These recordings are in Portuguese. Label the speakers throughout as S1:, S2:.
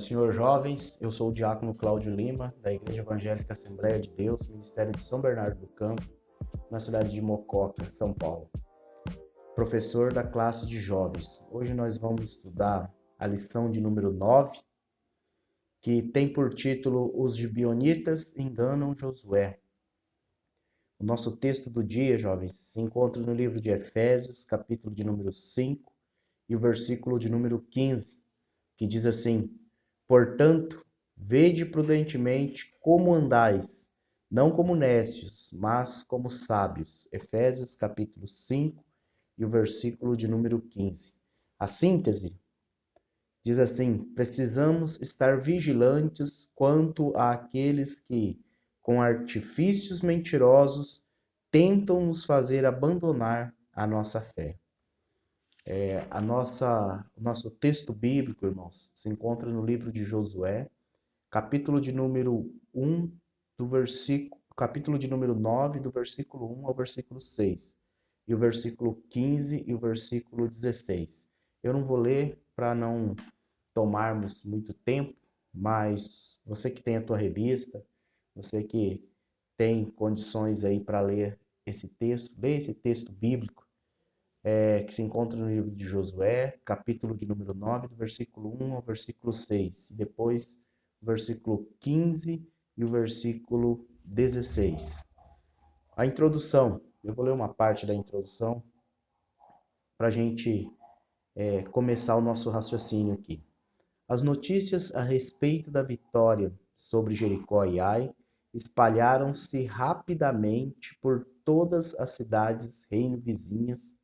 S1: Paz do Senhor, jovens. Eu sou o diácono Cláudio Lima, da Igreja Evangélica Assembleia de Deus, Ministério de São Bernardo do Campo, na cidade de Mococa, São Paulo. Professor da classe de jovens. Hoje nós vamos estudar a lição de número 9, que tem por título Os Gibeonitas enganam Josué. O nosso texto do dia, jovens, se encontra no livro de Efésios, capítulo de número 5, e o versículo de número 15, que diz assim: Portanto, vede prudentemente como andais, não como necios, mas como sábios. Efésios capítulo 5 e o versículo de número 15. A síntese diz assim: precisamos estar vigilantes quanto àqueles que, com artifícios mentirosos, tentam nos fazer abandonar a nossa fé. O nosso texto bíblico, irmãos, se encontra no livro de Josué, capítulo de número 1, capítulo de número 9, do versículo 1 ao versículo 6, e o versículo 15 e o versículo 16. Eu não vou ler para não tomarmos muito tempo, mas você que tem a tua revista, você que tem condições aí para ler esse texto, lê esse texto bíblico, que se encontra no livro de Josué, capítulo de número 9, do versículo 1 ao versículo 6, e depois o versículo 15 e o versículo 16. A introdução, eu vou ler uma parte da introdução para a gente começar o nosso raciocínio aqui. As notícias a respeito da vitória sobre Jericó e Ai espalharam-se rapidamente por todas as cidades reino vizinhas,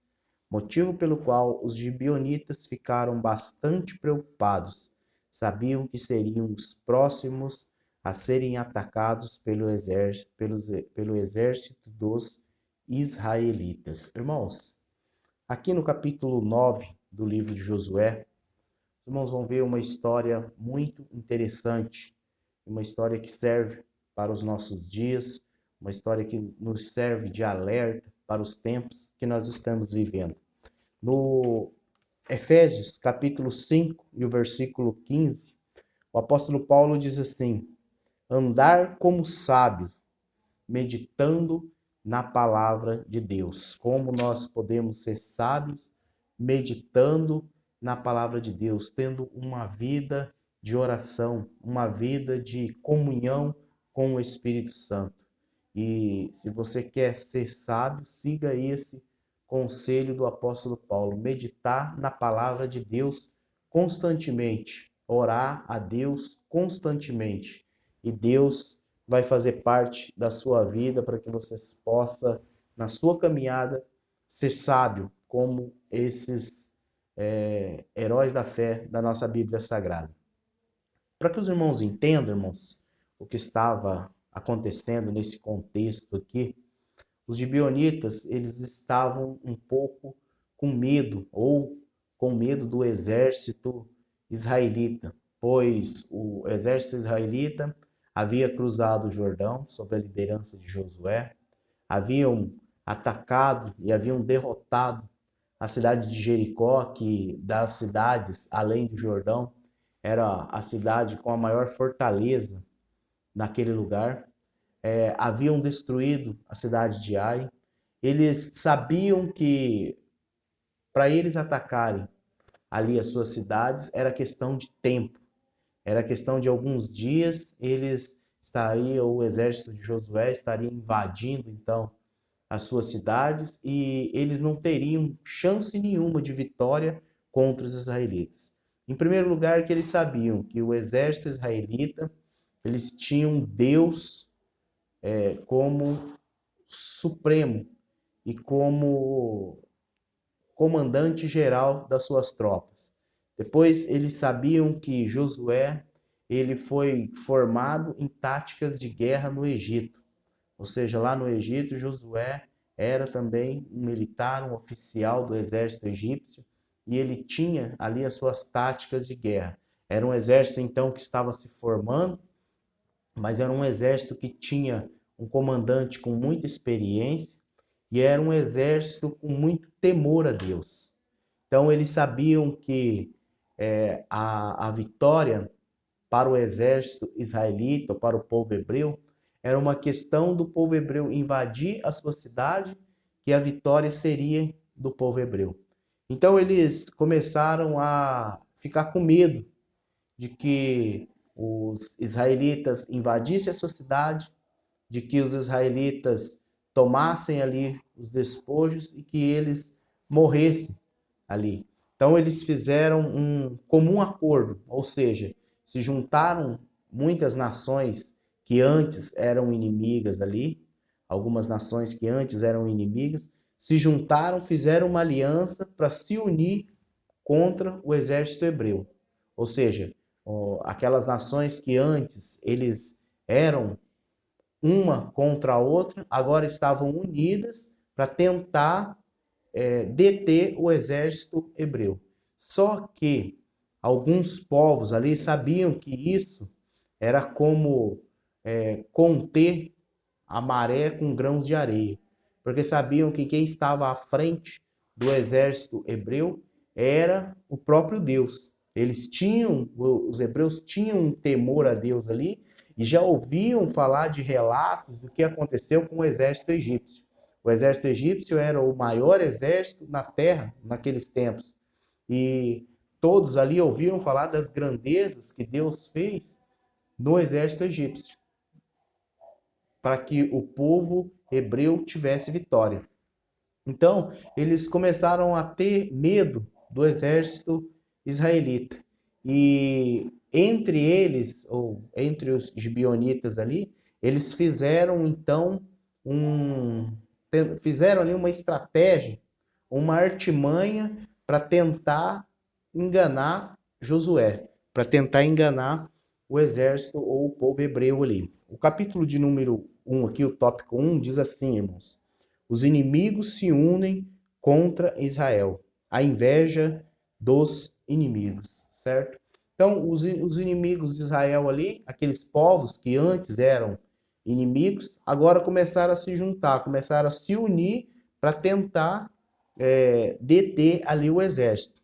S1: motivo pelo qual os gibeonitas ficaram bastante preocupados. Sabiam que seriam os próximos a serem atacados pelo exército dos israelitas. Irmãos, aqui no capítulo 9 do livro de Josué, os irmãos vão ver uma história muito interessante, uma história que serve para os nossos dias, uma história que nos serve de alerta para os tempos que nós estamos vivendo. No Efésios, capítulo 5 e o versículo 15, o apóstolo Paulo diz assim: andar como sábios, meditando na palavra de Deus. Como nós podemos ser sábios meditando na palavra de Deus, tendo uma vida de oração, uma vida de comunhão com o Espírito Santo. E se você quer ser sábio, siga esse conselho do apóstolo Paulo: meditar na palavra de Deus constantemente, orar a Deus constantemente, e Deus vai fazer parte da sua vida para que você possa, na sua caminhada, ser sábio como esses heróis da fé da nossa Bíblia Sagrada. Para que os irmãos entendam, irmãos, o que estava acontecendo nesse contexto aqui, os gibeonitas, eles estavam um pouco com medo, ou com medo do exército israelita, pois o exército israelita havia cruzado o Jordão sob a liderança de Josué, haviam atacado e haviam derrotado a cidade de Jericó, que das cidades além do Jordão era a cidade com a maior fortaleza naquele lugar. Haviam destruído a cidade de Ai. Eles sabiam que para eles atacarem ali as suas cidades era questão de tempo, era questão de alguns dias. O exército de Josué estaria invadindo então as suas cidades e eles não teriam chance nenhuma de vitória contra os israelitas. Em primeiro lugar, que eles sabiam que o exército israelita, eles tinham Deus como supremo e como comandante geral das suas tropas. Depois, eles sabiam que Josué, ele foi formado em táticas de guerra no Egito. Ou seja, lá no Egito, Josué era também um militar, um oficial do exército egípcio, e ele tinha ali as suas táticas de guerra. Era um exército, então, que estava se formando, mas era um exército que tinha um comandante com muita experiência e era um exército com muito temor a Deus. Então, eles sabiam que a vitória para o exército israelita, para o povo hebreu, era uma questão do povo hebreu invadir a sua cidade, que a vitória seria do povo hebreu. Então eles começaram a ficar com medo de que os israelitas invadissem a sua cidade, de que os israelitas tomassem ali os despojos e que eles morressem ali. Então eles fizeram um comum acordo, ou seja, se juntaram muitas nações que antes eram inimigas ali, algumas nações que antes eram inimigas, se juntaram, fizeram uma aliança para se unir contra o exército hebreu. Ou seja, aquelas nações que antes eles eram uma contra a outra, agora estavam unidas para tentar deter o exército hebreu. Só que alguns povos ali sabiam que isso era como conter a maré com grãos de areia, porque sabiam que quem estava à frente do exército hebreu era o próprio Deus. Os hebreus tinham um temor a Deus ali e já ouviam falar de relatos do que aconteceu com o exército egípcio. O exército egípcio era o maior exército na terra naqueles tempos. E todos ali ouviram falar das grandezas que Deus fez no exército egípcio, para que o povo hebreu tivesse vitória. Então, eles começaram a ter medo do exército israelita. E entre eles, ou entre os gibeonitas ali, eles fizeram então fizeram ali uma estratégia, uma artimanha para tentar enganar Josué, para tentar enganar o exército ou o povo hebreu ali. O capítulo de número 1 aqui, o tópico 1, diz assim, irmãos: os inimigos se unem contra Israel, a inveja dos inimigos, certo? Então, os inimigos de Israel ali, aqueles povos que antes eram inimigos, agora começaram a se juntar, começaram a se unir para tentar deter ali o exército,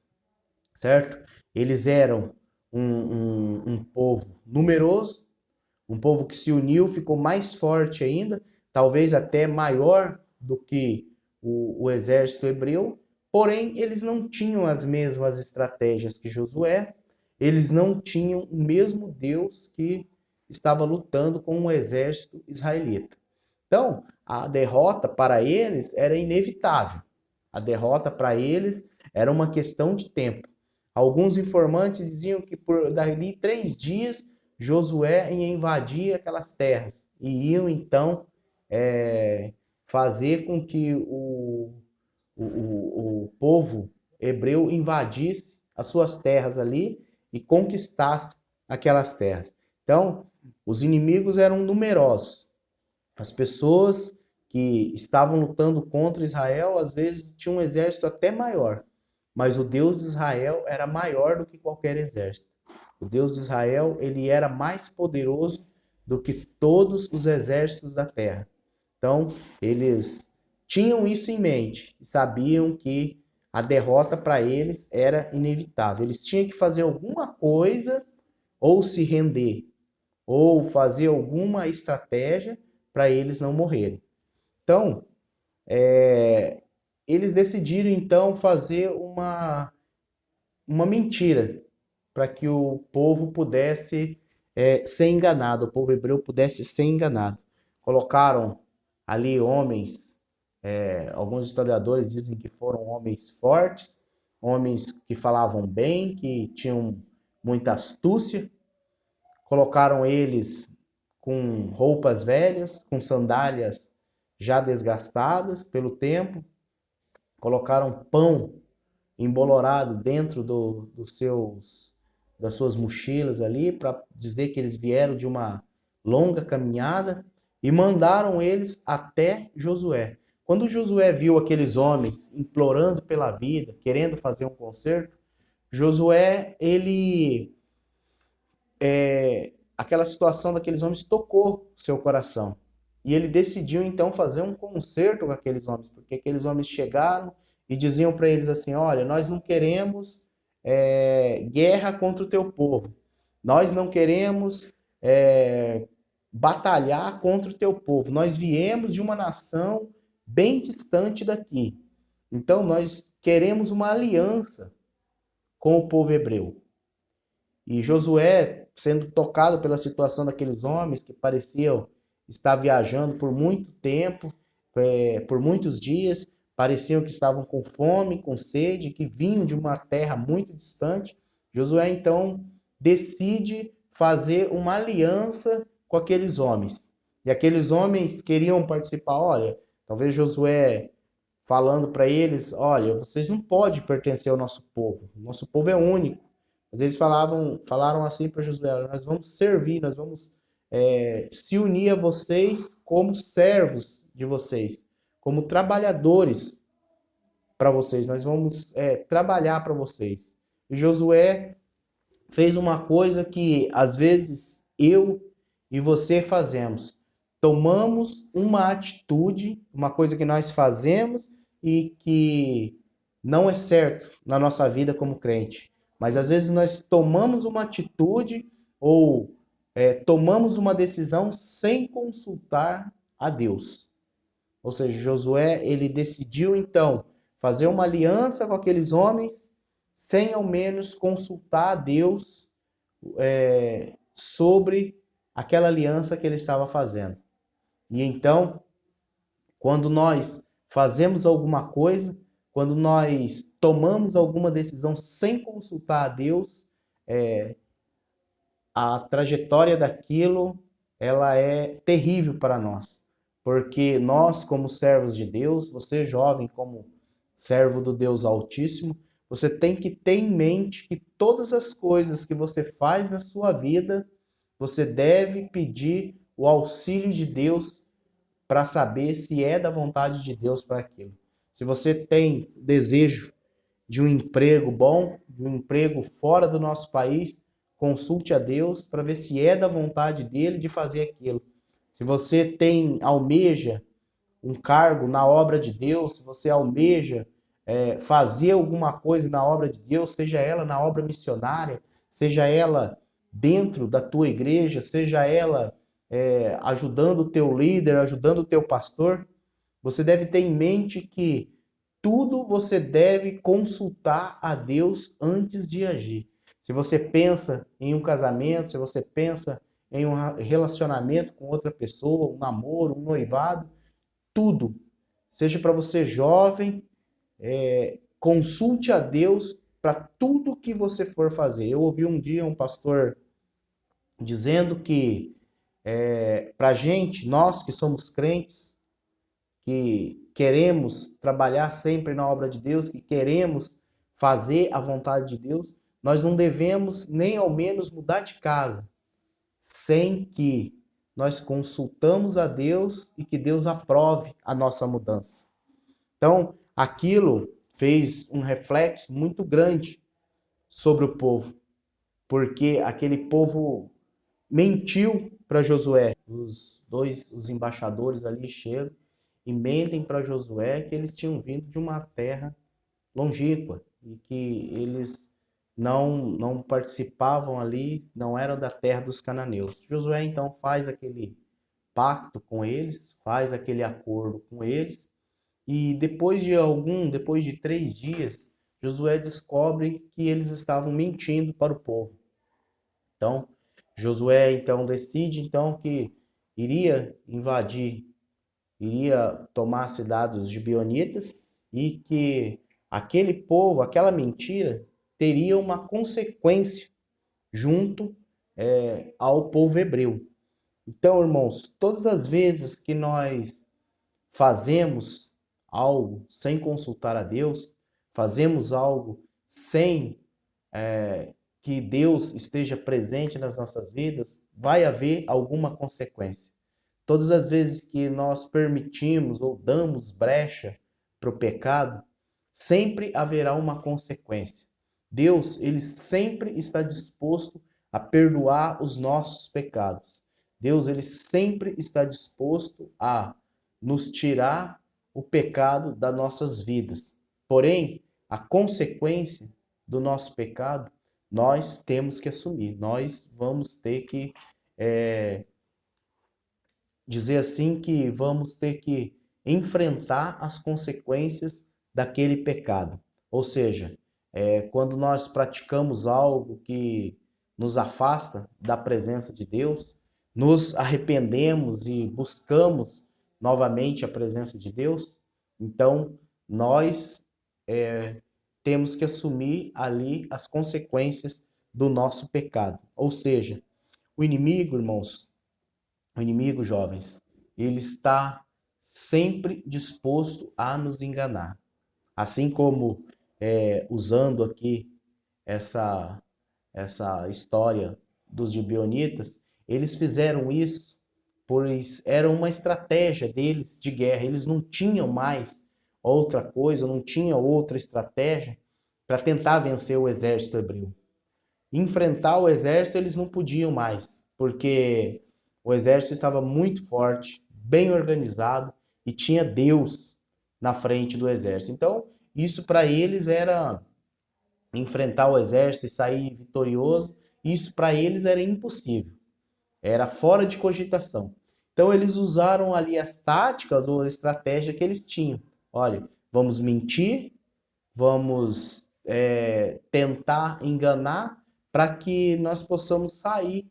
S1: certo? Eles eram um povo numeroso, um povo que se uniu, ficou mais forte ainda, talvez até maior do que o exército hebreu, porém eles não tinham as mesmas estratégias que Josué, eles não tinham o mesmo Deus que estava lutando com o exército israelita. Então, a derrota para eles era inevitável. A derrota para eles era uma questão de tempo. Alguns informantes diziam que por dali 3 dias Josué ia invadir aquelas terras e iam então fazer com que o povo hebreu invadisse as suas terras ali e conquistasse aquelas terras. Então, os inimigos eram numerosos. As pessoas que estavam lutando contra Israel, às vezes, tinham um exército até maior. Mas o Deus de Israel era maior do que qualquer exército. O Deus de Israel, ele era mais poderoso do que todos os exércitos da terra. Então, eles tinham isso em mente e sabiam que a derrota para eles era inevitável. Eles tinham que fazer alguma coisa, ou se render, ou fazer alguma estratégia para eles não morrerem. Então, eles decidiram então fazer uma mentira para que o povo pudesse ser enganado, o povo hebreu pudesse ser enganado. Colocaram ali homens, alguns historiadores dizem que foram homens fortes, homens que falavam bem, que tinham muita astúcia. Colocaram eles com roupas velhas, com sandálias já desgastadas pelo tempo. Colocaram pão embolorado dentro das suas mochilas ali, para dizer que eles vieram de uma longa caminhada, e mandaram eles até Josué. Quando Josué viu aqueles homens implorando pela vida, querendo fazer um concerto, Josué, aquela situação daqueles homens tocou seu coração. E ele decidiu então fazer um concerto com aqueles homens, porque aqueles homens chegaram e diziam para eles assim: olha, nós não queremos guerra contra o teu povo. nós não queremos batalhar contra o teu povo. Nós viemos de uma nação bem distante daqui. Então, nós queremos uma aliança com o povo hebreu. E Josué, sendo tocado pela situação daqueles homens que pareciam estar viajando por muito tempo, por muitos dias, pareciam que estavam com fome, com sede, que vinham de uma terra muito distante, Josué então decide fazer uma aliança com aqueles homens. E aqueles homens queriam participar. Olha, talvez Josué falando para eles, olha, vocês não podem pertencer ao nosso povo é único. Às vezes falaram assim para Josué, nós vamos servir, nós vamos se unir a vocês como servos de vocês, como trabalhadores para vocês, nós vamos trabalhar para vocês. E Josué fez uma coisa que às vezes eu e você fazemos. Tomamos uma atitude, uma coisa que nós fazemos e que não é certo na nossa vida como crente. Mas às vezes nós tomamos uma atitude ou tomamos uma decisão sem consultar a Deus. Ou seja, Josué, ele decidiu então fazer uma aliança com aqueles homens sem ao menos consultar a Deus sobre aquela aliança que ele estava fazendo. E então, quando nós fazemos alguma coisa, quando nós tomamos alguma decisão sem consultar a Deus, a trajetória daquilo, ela é terrível para nós. Porque nós, como servos de Deus, você jovem como servo do Deus Altíssimo, você tem que ter em mente que todas as coisas que você faz na sua vida, você deve pedir o auxílio de Deus para saber se é da vontade de Deus para aquilo. Se você tem desejo de um emprego bom, de um emprego fora do nosso país, consulte a Deus para ver se é da vontade dele de fazer aquilo. Se você almeja um cargo na obra de Deus, se você almeja fazer alguma coisa na obra de Deus, seja ela na obra missionária, seja ela dentro da tua igreja, seja ela ajudando o teu líder, ajudando o teu pastor, você deve ter em mente que tudo você deve consultar a Deus antes de agir. Se você pensa em um casamento, se você pensa em um relacionamento com outra pessoa, um namoro, um noivado, tudo, seja para você jovem, consulte a Deus para tudo que você for fazer. Eu ouvi um dia um pastor dizendo que para a gente, nós que somos crentes, que queremos trabalhar sempre na obra de Deus, que queremos fazer a vontade de Deus, nós não devemos nem ao menos mudar de casa sem que nós consultamos a Deus e que Deus aprove a nossa mudança. Então, aquilo fez um reflexo muito grande sobre o povo, porque aquele povo mentiu para Josué. Os embaixadores ali chegam e mentem para Josué que eles tinham vindo de uma terra longínqua e que eles não participavam ali, não eram da terra dos cananeus. Josué então faz aquele pacto com eles, faz aquele acordo com eles, e depois de 3 dias, Josué descobre que eles estavam mentindo para o povo. Então, Josué então decide então que iria invadir, iria tomar a cidade dos gibeonitas e que aquele povo, aquela mentira, teria uma consequência junto ao povo hebreu. Então, irmãos, todas as vezes que nós fazemos algo sem consultar a Deus, fazemos algo sem que Deus esteja presente nas nossas vidas, vai haver alguma consequência. Todas as vezes que nós permitimos ou damos brecha para o pecado, sempre haverá uma consequência. Deus, ele sempre está disposto a perdoar os nossos pecados. Deus, ele sempre está disposto a nos tirar o pecado das nossas vidas. Porém, a consequência do nosso pecado nós temos que assumir. Nós vamos ter que dizer assim que vamos ter que enfrentar as consequências daquele pecado. Ou seja, quando nós praticamos algo que nos afasta da presença de Deus, nos arrependemos e buscamos novamente a presença de Deus, então nós temos que assumir ali as consequências do nosso pecado. Ou seja, o inimigo, irmãos, o inimigo, jovens, ele está sempre disposto a nos enganar. Assim como, usando aqui essa, essa história dos gibeonitas, eles fizeram isso, pois era uma estratégia deles de guerra. Eles não tinham mais outra coisa, não tinham outra estratégia para tentar vencer o exército hebreu. Enfrentar o exército eles não podiam mais, porque o exército estava muito forte, bem organizado e tinha Deus na frente do exército. Então, isso para eles era enfrentar o exército e sair vitorioso. Isso para eles era impossível, era fora de cogitação. Então, eles usaram ali as táticas ou a estratégia que eles tinham. Olha, vamos mentir, vamos tentar enganar para que nós possamos sair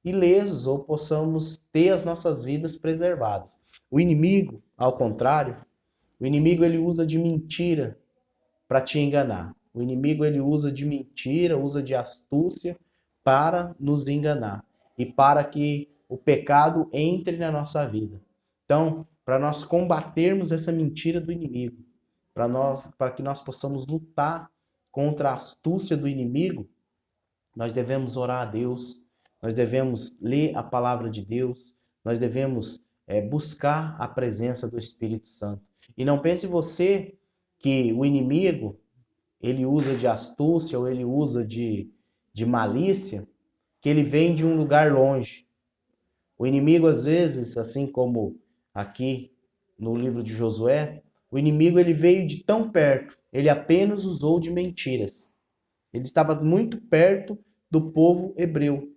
S1: ilesos ou possamos ter as nossas vidas preservadas. O inimigo, ao contrário, o inimigo ele usa de mentira para te enganar. O inimigo ele usa de mentira, usa de astúcia para nos enganar e para que o pecado entre na nossa vida. Então, para nós combatermos essa mentira do inimigo, para que nós possamos lutar contra a astúcia do inimigo, nós devemos orar a Deus, nós devemos ler a palavra de Deus, nós devemos buscar a presença do Espírito Santo. E não pense você que o inimigo ele usa de astúcia ou ele usa de malícia, que ele vem de um lugar longe. O inimigo, às vezes, assim como aqui no livro de Josué, o inimigo ele veio de tão perto, ele apenas usou de mentiras. Ele estava muito perto do povo hebreu.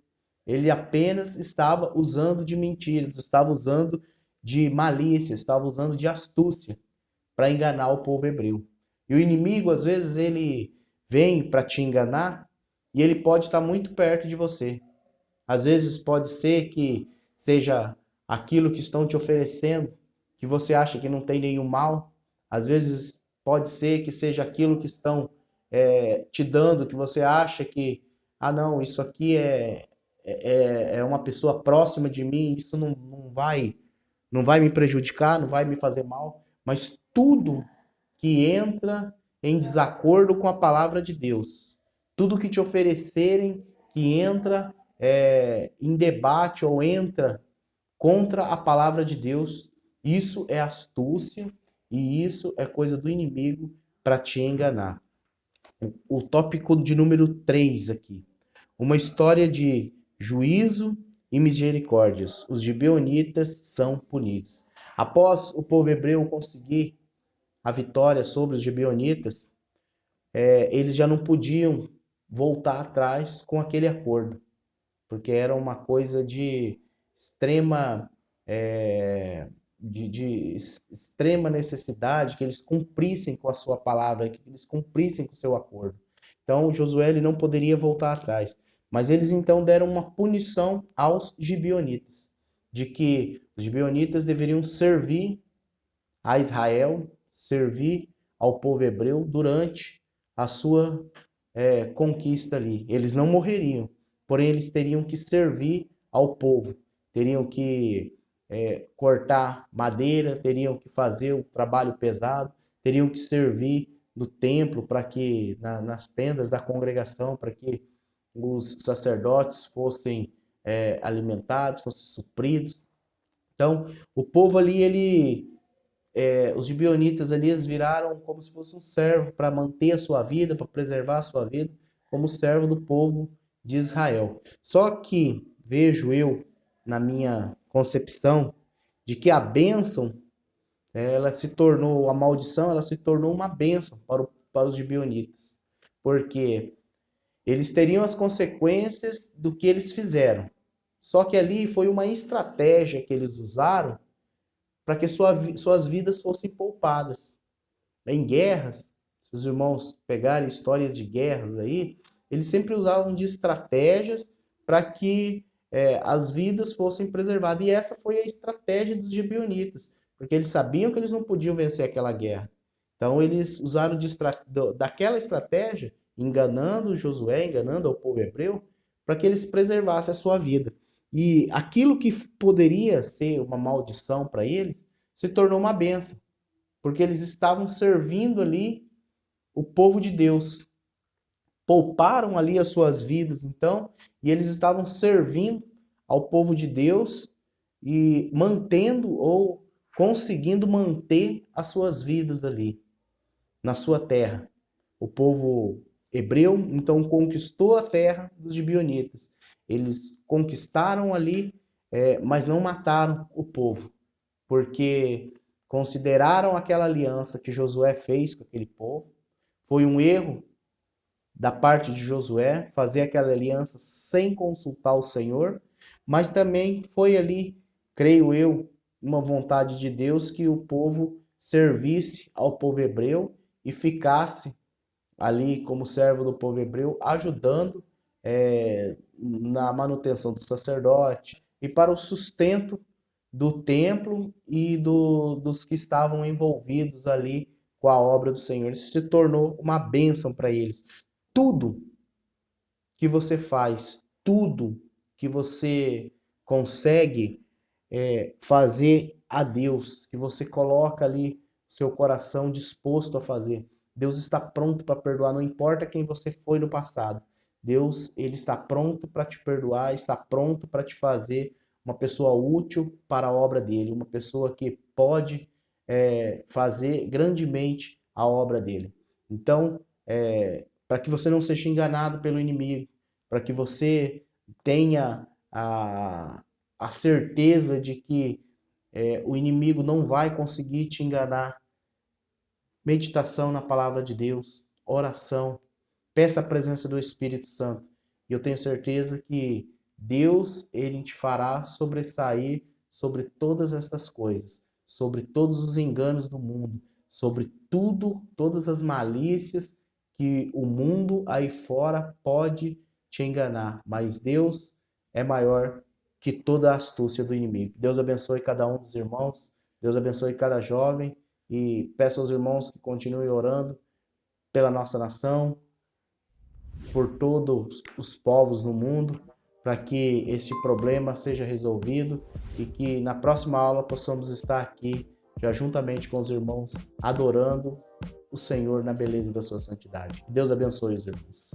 S1: Ele apenas estava usando de mentiras, estava usando de malícia, estava usando de astúcia para enganar o povo hebreu. E o inimigo, às vezes, ele vem para te enganar e ele pode estar muito perto de você. Às vezes pode ser que seja aquilo que estão te oferecendo, que você acha que não tem nenhum mal. Às vezes pode ser que seja aquilo que estão te dando, que você acha que, ah não, isso aqui é uma pessoa próxima de mim, isso não vai me prejudicar, não vai me fazer mal. Mas tudo que entra em desacordo com a palavra de Deus, tudo que te oferecerem que entra em debate ou entra contra a palavra de Deus, isso é astúcia e isso é coisa do inimigo para te enganar. O tópico de número 3 aqui. Uma história de juízo e misericórdias. Os gibeonitas são punidos. Após o povo hebreu conseguir a vitória sobre os gibeonitas, eles já não podiam voltar atrás com aquele acordo, porque era uma coisa de extrema de extrema necessidade que eles cumprissem com a sua palavra, que eles cumprissem com o seu acordo. Então Josué ele não poderia voltar atrás, mas eles então deram uma punição aos gibeonitas, de que os gibeonitas deveriam servir a Israel, servir ao povo hebreu durante a sua conquista ali. Eles não morreriam, porém eles teriam que servir ao povo, teriam que cortar madeira, teriam que fazer o trabalho pesado, teriam que servir no templo para que nas tendas da congregação, para que os sacerdotes fossem alimentados, fossem supridos. Então, o povo ali, os gibeonitas ali, eles viraram como se fosse um servo para manter a sua vida, para preservar a sua vida, como servo do povo de Israel. Só que vejo eu, na minha concepção, de que a bênção, ela se tornou, a maldição, ela se tornou uma bênção para os gibeonitas. Porque Eles teriam as consequências do que eles fizeram. Só que ali foi uma estratégia que eles usaram para que suas vidas fossem poupadas. Em guerras, se os irmãos pegarem histórias de guerras aí, eles sempre usavam de estratégias para que as vidas fossem preservadas. E essa foi a estratégia dos gibeonitas, porque eles sabiam que eles não podiam vencer aquela guerra. Então eles usaram daquela estratégia, enganando Josué, enganando o povo hebreu, para que eles preservassem a sua vida. E aquilo que poderia ser uma maldição para eles, se tornou uma bênção, porque eles estavam servindo ali o povo de Deus. Pouparam ali as suas vidas, então, e eles estavam servindo ao povo de Deus e mantendo ou conseguindo manter as suas vidas ali na sua terra. O povo hebreu então conquistou a terra dos gibeonitas. Eles conquistaram ali, mas não mataram o povo, porque consideraram aquela aliança que Josué fez com aquele povo. Foi um erro da parte de Josué fazer aquela aliança sem consultar o Senhor, mas também foi ali, creio eu, uma vontade de Deus que o povo servisse ao povo hebreu e ficasse ali como servo do povo hebreu, ajudando na manutenção do sacerdote e para o sustento do templo e dos que estavam envolvidos ali com a obra do Senhor. Isso se tornou uma bênção para eles. Tudo que você faz, tudo que você consegue fazer a Deus, que você coloca ali seu coração disposto a fazer, Deus está pronto para perdoar, não importa quem você foi no passado. Deus, ele está pronto para te perdoar, está pronto para te fazer uma pessoa útil para a obra dele, uma pessoa que pode fazer grandemente a obra dele. Então, para que você não seja enganado pelo inimigo, para que você tenha a certeza de que o inimigo não vai conseguir te enganar. Meditação na palavra de Deus, oração, peça a presença do Espírito Santo. E eu tenho certeza que Deus, ele te fará sobressair sobre todas estas coisas, sobre todos os enganos do mundo, sobre tudo, todas as malícias que o mundo aí fora pode te enganar. Mas Deus é maior que toda a astúcia do inimigo. Deus abençoe cada um dos irmãos, Deus abençoe cada jovem e peço aos irmãos que continuem orando pela nossa nação, por todos os povos no mundo, para que este problema seja resolvido e que na próxima aula possamos estar aqui já juntamente com os irmãos adorando o Senhor na beleza da sua santidade. Deus abençoe os irmãos.